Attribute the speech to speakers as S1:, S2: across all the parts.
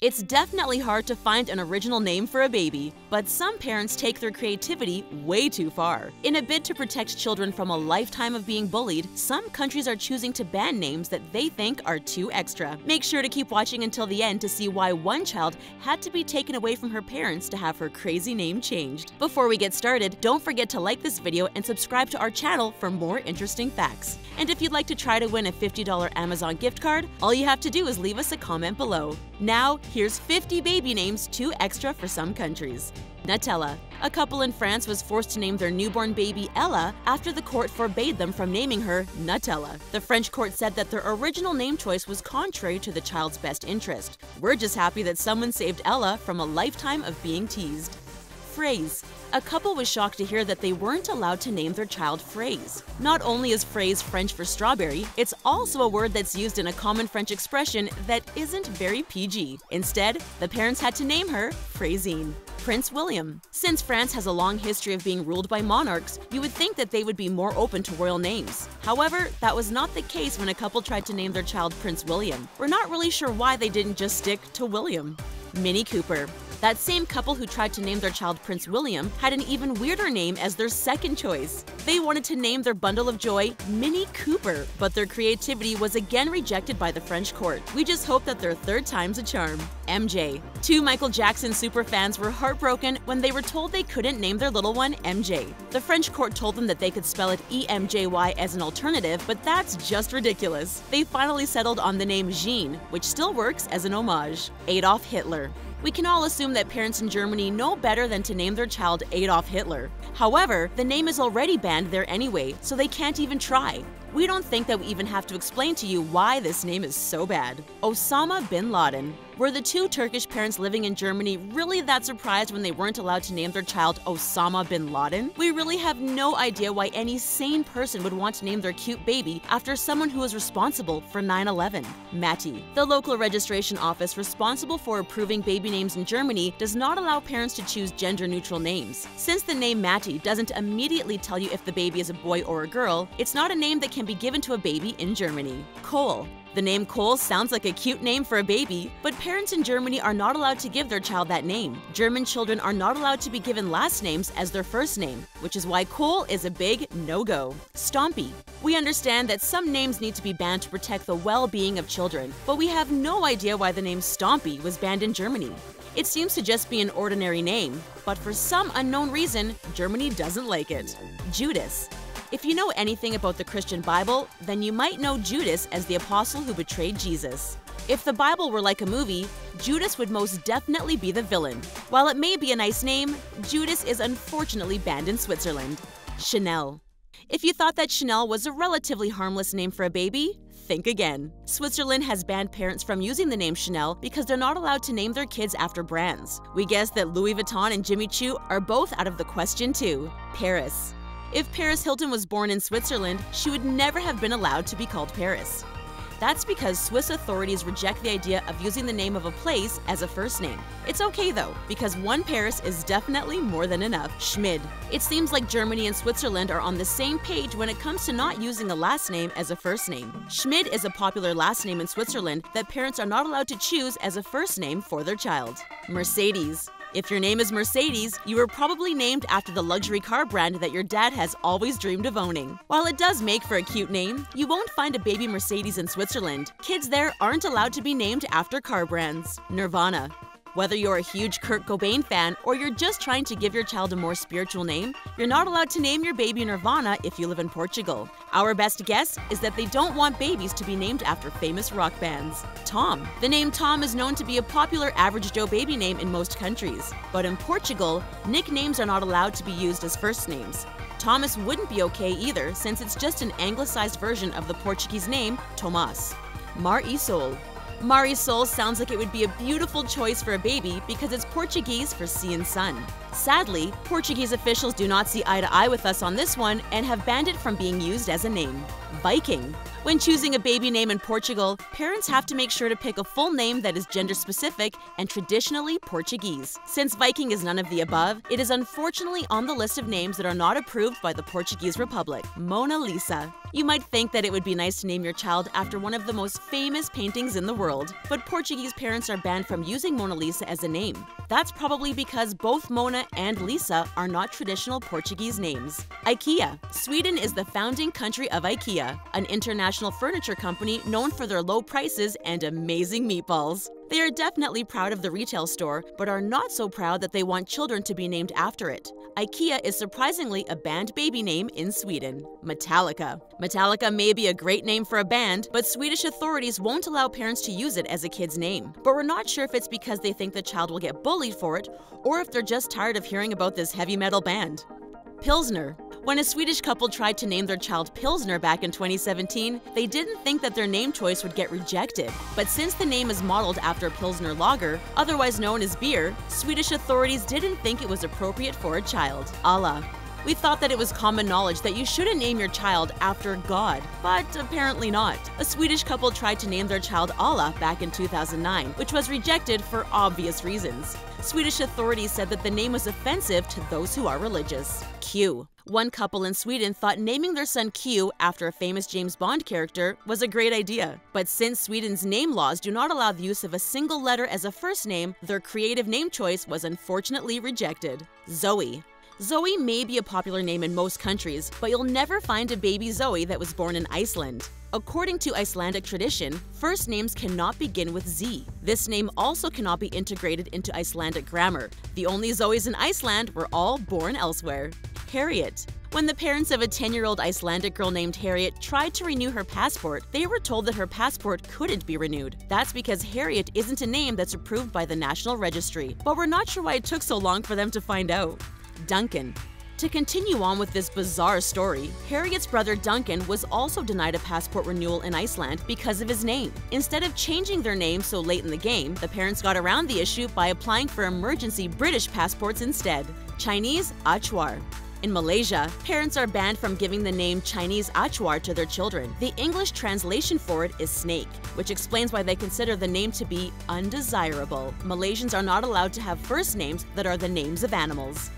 S1: It's definitely hard to find an original name for a baby, but some parents take their creativity way too far. In a bid to protect children from a lifetime of being bullied, some countries are choosing to ban names that they think are too extra. Make sure to keep watching until the end to see why one child had to be taken away from her parents to have her crazy name changed. Before we get started, don't forget to like this video and subscribe to our channel for more interesting facts. And if you'd like to try to win a $50 Amazon gift card, all you have to do is leave us a comment below. Now, here's 50 baby names too extra for some countries. Nutella. A couple in France was forced to name their newborn baby Ella after the court forbade them from naming her Nutella. The French court said that their original name choice was contrary to the child's best interest. We're just happy that someone saved Ella from a lifetime of being teased. Phrase. A couple was shocked to hear that they weren't allowed to name their child Fraise. Not only is phrase French for strawberry, it's also a word that's used in a common French expression that isn't very PG. Instead, the parents had to name her Fraisine. Prince William. Since France has a long history of being ruled by monarchs, you would think that they would be more open to royal names. However, that was not the case when a couple tried to name their child Prince William. We're not really sure why they didn't just stick to William. Mini Cooper. That same couple who tried to name their child Prince William had an even weirder name as their second choice. They wanted to name their bundle of joy Mini Cooper, but their creativity was again rejected by the French court. We just hope that their third time's a charm. MJ. Two Michael Jackson superfans were heartbroken when they were told they couldn't name their little one MJ. The French court told them that they could spell it EMJY as an alternative, but that's just ridiculous. They finally settled on the name Jean, which still works as an homage. Adolf Hitler. We can all assume that parents in Germany know better than to name their child Adolf Hitler. However, the name is already banned there anyway, so they can't even try. We don't think that we even have to explain to you why this name is so bad. Osama bin Laden. Were the two Turkish parents living in Germany really that surprised when they weren't allowed to name their child Osama bin Laden? We really have no idea why any sane person would want to name their cute baby after someone who was responsible for 9/11. Matti. The local registration office responsible for approving baby names in Germany does not allow parents to choose gender-neutral names. Since the name Matti doesn't immediately tell you if the baby is a boy or a girl, it's not a name that can be given to a baby in Germany. Cole. The name Cole sounds like a cute name for a baby, but parents in Germany are not allowed to give their child that name. German children are not allowed to be given last names as their first name, which is why Cole is a big no-go. Stompy. We understand that some names need to be banned to protect the well-being of children, but we have no idea why the name Stompy was banned in Germany. It seems to just be an ordinary name, but for some unknown reason, Germany doesn't like it. Judas. If you know anything about the Christian Bible, then you might know Judas as the apostle who betrayed Jesus. If the Bible were like a movie, Judas would most definitely be the villain. While it may be a nice name, Judas is unfortunately banned in Switzerland. Chanel. If you thought that Chanel was a relatively harmless name for a baby, think again. Switzerland has banned parents from using the name Chanel because they're not allowed to name their kids after brands. We guess that Louis Vuitton and Jimmy Choo are both out of the question too. Paris. If Paris Hilton was born in Switzerland, she would never have been allowed to be called Paris. That's because Swiss authorities reject the idea of using the name of a place as a first name. It's okay though, because one Paris is definitely more than enough. Schmid. It seems like Germany and Switzerland are on the same page when it comes to not using a last name as a first name. Schmid is a popular last name in Switzerland that parents are not allowed to choose as a first name for their child. Mercedes. If your name is Mercedes, you were probably named after the luxury car brand that your dad has always dreamed of owning. While it does make for a cute name, you won't find a baby Mercedes in Switzerland. Kids there aren't allowed to be named after car brands. Nirvana. Whether you're a huge Kurt Cobain fan or you're just trying to give your child a more spiritual name, you're not allowed to name your baby Nirvana if you live in Portugal. Our best guess is that they don't want babies to be named after famous rock bands. Tom. The name Tom is known to be a popular average Joe baby name in most countries. But in Portugal, nicknames are not allowed to be used as first names. Thomas wouldn't be okay either since it's just an anglicized version of the Portuguese name Tomás. Marisol. Marisol sounds like it would be a beautiful choice for a baby because it's Portuguese for sea and sun. Sadly, Portuguese officials do not see eye to eye with us on this one and have banned it from being used as a name. Viking. When choosing a baby name in Portugal, parents have to make sure to pick a full name that is gender-specific and traditionally Portuguese. Since Viking is none of the above, it is unfortunately on the list of names that are not approved by the Portuguese Republic. Mona Lisa. You might think that it would be nice to name your child after one of the most famous paintings in the world, but Portuguese parents are banned from using Mona Lisa as a name. That's probably because both Mona and Lisa are not traditional Portuguese names. IKEA. Sweden is the founding country of IKEA, an international furniture company known for their low prices and amazing meatballs. They are definitely proud of the retail store, but are not so proud that they want children to be named after it. IKEA is surprisingly a banned baby name in Sweden. Metallica. Metallica may be a great name for a band, but Swedish authorities won't allow parents to use it as a kid's name. But we're not sure if it's because they think the child will get bullied for it, or if they're just tired of hearing about this heavy metal band. Pilsner. When a Swedish couple tried to name their child Pilsner back in 2017, they didn't think that their name choice would get rejected. But since the name is modeled after Pilsner Lager, otherwise known as beer, Swedish authorities didn't think it was appropriate for a child. Allah. We thought that it was common knowledge that you shouldn't name your child after God, but apparently not. A Swedish couple tried to name their child Allah back in 2009, which was rejected for obvious reasons. Swedish authorities said that the name was offensive to those who are religious. Q. One couple in Sweden thought naming their son Q after a famous James Bond character was a great idea. But since Sweden's name laws do not allow the use of a single letter as a first name, their creative name choice was unfortunately rejected. Zoe. Zoe may be a popular name in most countries, but you'll never find a baby Zoe that was born in Iceland. According to Icelandic tradition, first names cannot begin with Z. This name also cannot be integrated into Icelandic grammar. The only Zoes in Iceland were all born elsewhere. Harriet. When the parents of a 10-year-old Icelandic girl named Harriet tried to renew her passport, they were told that her passport couldn't be renewed. That's because Harriet isn't a name that's approved by the National Registry. But we're not sure why it took so long for them to find out. Duncan. To continue on with this bizarre story, Harriet's brother Duncan was also denied a passport renewal in Iceland because of his name. Instead of changing their name so late in the game, the parents got around the issue by applying for emergency British passports instead. Chinese Achuar. In Malaysia, parents are banned from giving the name Chinese Achuar to their children. The English translation for it is snake, which explains why they consider the name to be undesirable. Malaysians are not allowed to have first names that are the names of animals.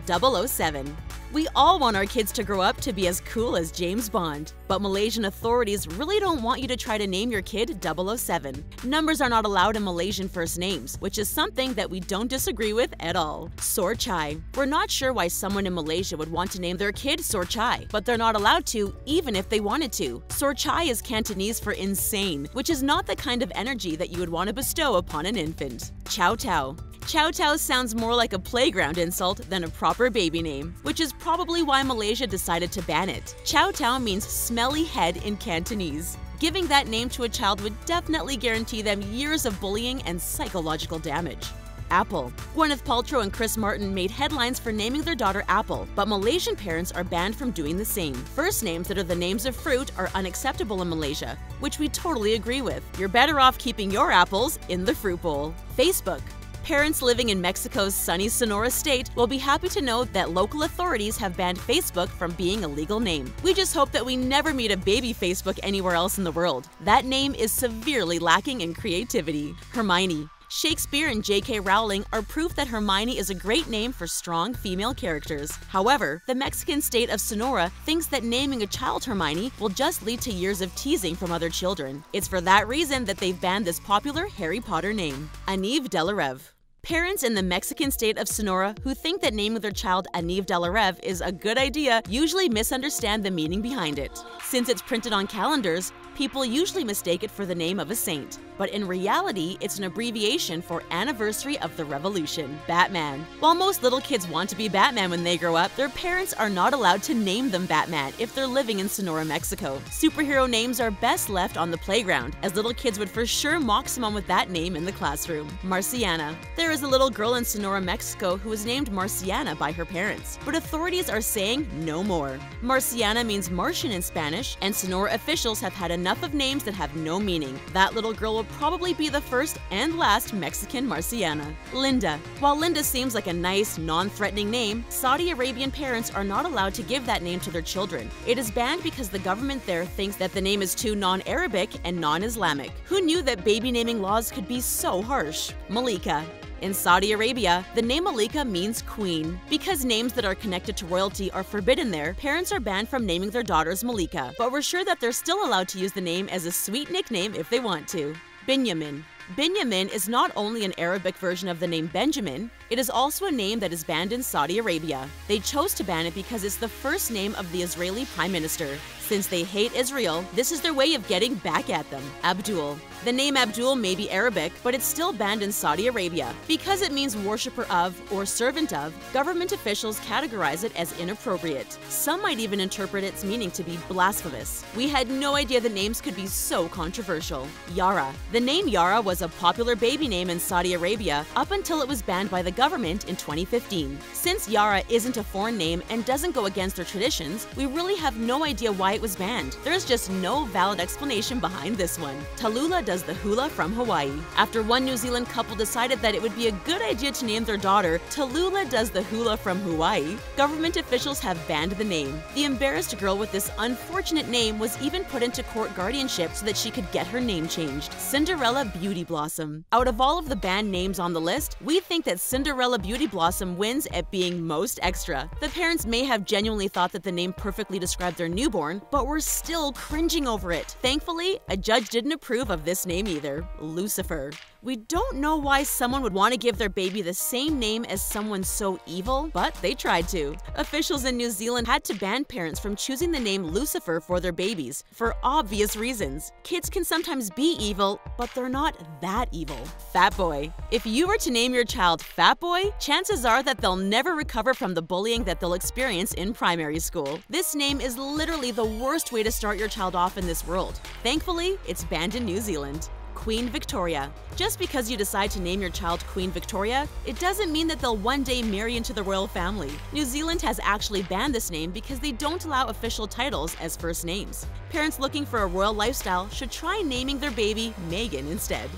S1: 007. We all want our kids to grow up to be as cool as James Bond, but Malaysian authorities really don't want you to try to name your kid 007. Numbers are not allowed in Malaysian first names, which is something that we don't disagree with at all. Sor Chai. We're not sure why someone in Malaysia would want to name their kid Sor Chai, but they're not allowed to, even if they wanted to. Sor Chai is Cantonese for insane, which is not the kind of energy that you would want to bestow upon an infant. Chow Tao. Chow Tao sounds more like a playground insult than a proper baby name, which is probably why Malaysia decided to ban it. Chow Tao means smelly head in Cantonese. Giving that name to a child would definitely guarantee them years of bullying and psychological damage. Apple. Gwyneth Paltrow and Chris Martin made headlines for naming their daughter Apple, but Malaysian parents are banned from doing the same. First names that are the names of fruit are unacceptable in Malaysia, which we totally agree with. You're better off keeping your apples in the fruit bowl. Facebook. Parents living in Mexico's sunny Sonora state will be happy to know that local authorities have banned Facebook from being a legal name. We just hope that we never meet a baby Facebook anywhere else in the world. That name is severely lacking in creativity. Hermione. Shakespeare and J.K. Rowling are proof that Hermione is a great name for strong female characters. However, the Mexican state of Sonora thinks that naming a child Hermione will just lead to years of teasing from other children. It's for that reason that they've banned this popular Harry Potter name. Aniv Delarev. Parents in the Mexican state of Sonora who think that naming their child Aniv Delarev is a good idea usually misunderstand the meaning behind it. Since it's printed on calendars, people usually mistake it for the name of a saint. But in reality, it's an abbreviation for Anniversary of the Revolution, Batman. While most little kids want to be Batman when they grow up, their parents are not allowed to name them Batman if they're living in Sonora, Mexico. Superhero names are best left on the playground, as little kids would for sure mock someone with that name in the classroom. Marciana. There is a little girl in Sonora, Mexico who was named Marciana by her parents, but authorities are saying no more. Marciana means Martian in Spanish, and Sonora officials have had enough enough of names that have no meaning. That little girl will probably be the first and last Mexican Marciana. Linda. While Linda seems like a nice, non-threatening name, Saudi Arabian parents are not allowed to give that name to their children. It is banned because the government there thinks that the name is too non-Arabic and non-Islamic. Who knew that baby naming laws could be so harsh? Malika. In Saudi Arabia, the name Malika means queen. Because names that are connected to royalty are forbidden there, parents are banned from naming their daughters Malika, but we're sure that they're still allowed to use the name as a sweet nickname if they want to. Binyamin. Binyamin is not only an Arabic version of the name Benjamin, it is also a name that is banned in Saudi Arabia. They chose to ban it because it's the first name of the Israeli Prime Minister. Since they hate Israel, this is their way of getting back at them. Abdul. The name Abdul may be Arabic, but it's still banned in Saudi Arabia. Because it means worshipper of or servant of, government officials categorize it as inappropriate. Some might even interpret its meaning to be blasphemous. We had no idea the names could be so controversial. Yara. The name Yara was a popular baby name in Saudi Arabia up until it was banned by the government in 2015. Since Yara isn't a foreign name and doesn't go against their traditions, we really have no idea why it was banned. There's just no valid explanation behind this one. Talula does the Hula from Hawaii. After one New Zealand couple decided that it would be a good idea to name their daughter Talula does the Hula from Hawaii, government officials have banned the name. The embarrassed girl with this unfortunate name was even put into court guardianship so that she could get her name changed. Cinderella Beauty Blossom. Out of all of the banned names on the list, we think that Cinderella Beauty Blossom wins at being most extra. The parents may have genuinely thought that the name perfectly described their newborn, but were still cringing over it. Thankfully, a judge didn't approve of this name either. Lucifer. We don't know why someone would want to give their baby the same name as someone so evil, but they tried to. Officials in New Zealand had to ban parents from choosing the name Lucifer for their babies, for obvious reasons. Kids can sometimes be evil, but they're not that evil. Fat Boy. If you were to name your child Fat Boy, chances are that they'll never recover from the bullying that they'll experience in primary school. This name is literally the worst way to start your child off in this world. Thankfully, it's banned in New Zealand. Queen Victoria. Just because you decide to name your child Queen Victoria, it doesn't mean that they'll one day marry into the royal family. New Zealand has actually banned this name because they don't allow official titles as first names. Parents looking for a royal lifestyle should try naming their baby Meghan instead.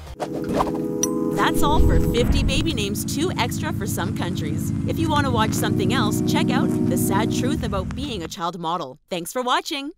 S1: That's all for 50 baby names too extra for some countries. If you want to watch something else, check out The Sad Truth About Being a Child Model. Thanks for watching!